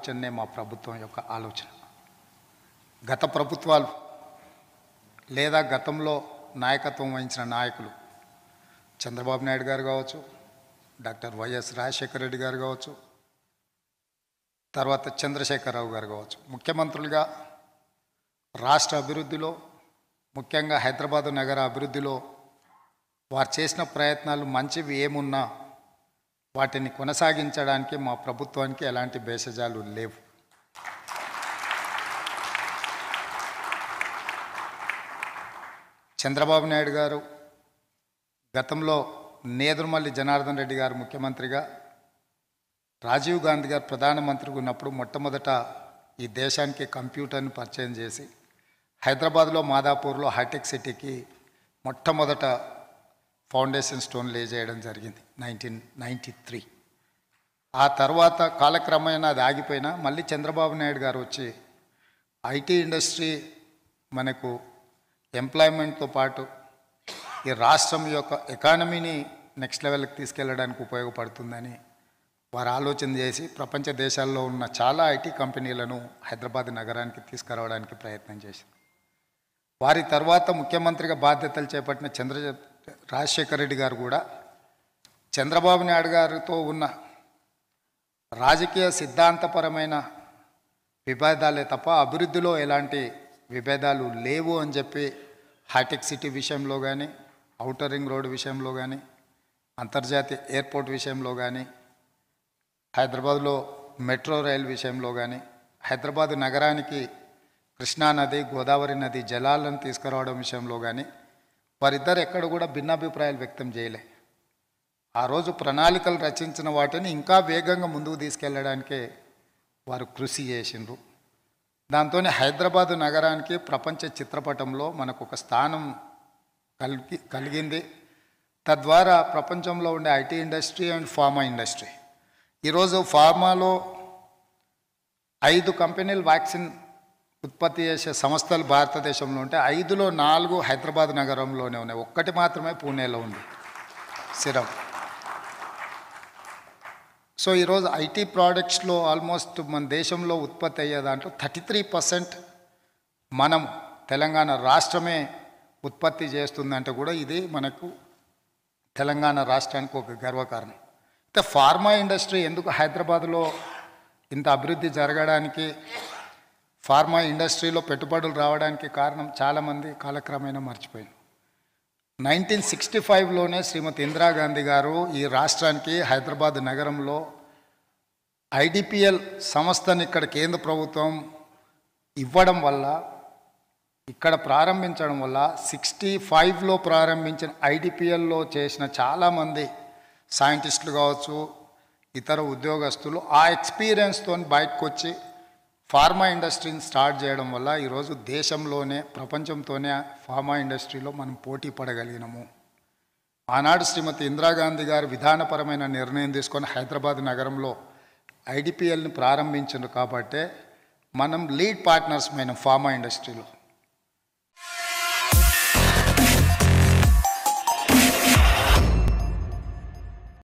ఆలోచనే మా ప్రభుత్వం యొక్క ఆలోచన. గత ప్రభుత్వాలు లేదా గతంలో నాయకత్వం వహించిన నాయకులు చంద్రబాబు నాయుడు గారు కావచ్చు, డాక్టర్ వైఎస్ రాజశేఖర రెడ్డి గారు కావచ్చు, తర్వాత చంద్రశేఖరరావు గారు కావచ్చు, ముఖ్యమంత్రులుగా రాష్ట్ర అభివృద్ధిలో ముఖ్యంగా హైదరాబాదు నగర అభివృద్ధిలో వారు చేసిన ప్రయత్నాలు మంచివి ఏమున్నా వాటిని కొనసాగించడానికి మా ప్రభుత్వానికి ఎలాంటి భేషజాలు లేవు. చంద్రబాబు నాయుడు గారు గతంలో నేదురుమల్లి జనార్దన్ రెడ్డి గారు ముఖ్యమంత్రిగా, రాజీవ్ గాంధీ గారు ప్రధానమంత్రిగా ఉన్నప్పుడు మొట్టమొదట ఈ దేశానికి కంప్యూటర్ని పరిచయం చేసి హైదరాబాద్లో మాదాపూర్లో హైటెక్ సిటీకి మొట్టమొదట ఫౌండేషన్ స్టోన్ లే చేయడం జరిగింది 1993. ఆ తర్వాత కాలక్రమేణా అది ఆగిపోయినా మళ్ళీ చంద్రబాబు నాయుడు గారు వచ్చి ఐటీ ఇండస్ట్రీ మనకు ఎంప్లాయ్మెంట్తో పాటు ఈ రాష్ట్రం యొక్క ఎకానమీని నెక్స్ట్ లెవెల్కి తీసుకెళ్ళడానికి ఉపయోగపడుతుందని వారు ఆలోచన చేసి ప్రపంచ దేశాల్లో ఉన్న చాలా ఐటీ కంపెనీలను హైదరాబాద్ నగరానికి తీసుకురావడానికి ప్రయత్నం చేశారు. వారి తర్వాత ముఖ్యమంత్రిగా బాధ్యతలు చేపట్టిన రాజశేఖర రెడ్డి గారు కూడా చంద్రబాబు నాయుడు గారితో ఉన్న రాజకీయ సిద్ధాంతపరమైన విభేదాలే తప్ప అభివృద్ధిలో ఎలాంటి విభేదాలు లేవు అని చెప్పి హైటెక్ సిటీ విషయంలో కానీ, ఔటర్ రింగ్ రోడ్ విషయంలో కానీ, అంతర్జాతీయ ఎయిర్పోర్ట్ విషయంలో కానీ, హైదరాబాద్లో మెట్రో రైల్ విషయంలో కానీ, హైదరాబాదు నగరానికి కృష్ణానది, గోదావరి నది జలాలను తీసుకురావడం విషయంలో కానీ వారిద్దరు ఎక్కడ కూడా భిన్నాభిప్రాయాలు వ్యక్తం చేయలే. ఆ రోజు ప్రణాళికలు రచించిన వాటిని ఇంకా వేగంగా ముందుకు తీసుకెళ్ళడానికే వారు కృషి చేసిండ్రు. దాంతోనే హైదరాబాదు నగరానికి ప్రపంచ చిత్రపటంలో మనకు ఒక స్థానం కలిగింది. తద్వారా ప్రపంచంలో ఉండే IT industry and pharma industry, ఈరోజు ఫార్మాలో 5 కంపెనీలు వ్యాక్సిన్ ఉత్పత్తి చేసే సంస్థలు భారతదేశంలో ఉంటే 5లో 4 హైదరాబాద్ నగరంలోనే ఉన్నాయి. ఒక్కటి మాత్రమే పూణేలో ఉంది, సిరం. సో ఈరోజు ఐటీ ప్రోడక్ట్స్లో ఆల్మోస్ట్ మన దేశంలో ఉత్పత్తి అయ్యే దాంట్లో 33% మనం తెలంగాణ రాష్ట్రమే ఉత్పత్తి చేస్తుందంటే కూడా ఇది మనకు తెలంగాణ రాష్ట్రానికి ఒక గర్వకారణం. అయితే ఫార్మా ఇండస్ట్రీ ఎందుకు హైదరాబాద్లో ఇంత అభివృద్ధి జరగడానికి, ఫార్మా ఇండస్ట్రీలో పెట్టుబడులు రావడానికి కారణం చాలామంది కాలక్రమేణా మర్చిపోయింది. 1965లోనే శ్రీమతి ఇందిరాగాంధీ గారు ఈ రాష్ట్రానికి హైదరాబాద్ నగరంలో ఐడిపిఎల్ సంస్థని ఇక్కడ కేంద్ర ప్రభుత్వం ఇవ్వడం వల్ల, ఇక్కడ ప్రారంభించడం వల్ల 65లో ప్రారంభించిన ఐడిపిఎల్లో చేసిన చాలామంది సైంటిస్టులు కావచ్చు, ఇతర ఉద్యోగస్తులు ఆ ఎక్స్పీరియన్స్తో బయటకు వచ్చి ఫార్మా ఇండస్ట్రీని స్టార్ట్ చేయడం వల్ల ఈరోజు దేశంలోనే ప్రపంచంతోనే ఫార్మా ఇండస్ట్రీలో మనం పోటీ పడగలిగినాము. ఆనాడు శ్రీమతి ఇందిరాగాంధీ గారు విధానపరమైన నిర్ణయం తీసుకొని హైదరాబాద్ నగరంలో ఐడిపిఎల్ని ప్రారంభించారు కాబట్టే మనం లీడ్ పార్ట్నర్స్ అయిన ఫార్మా ఇండస్ట్రీలో.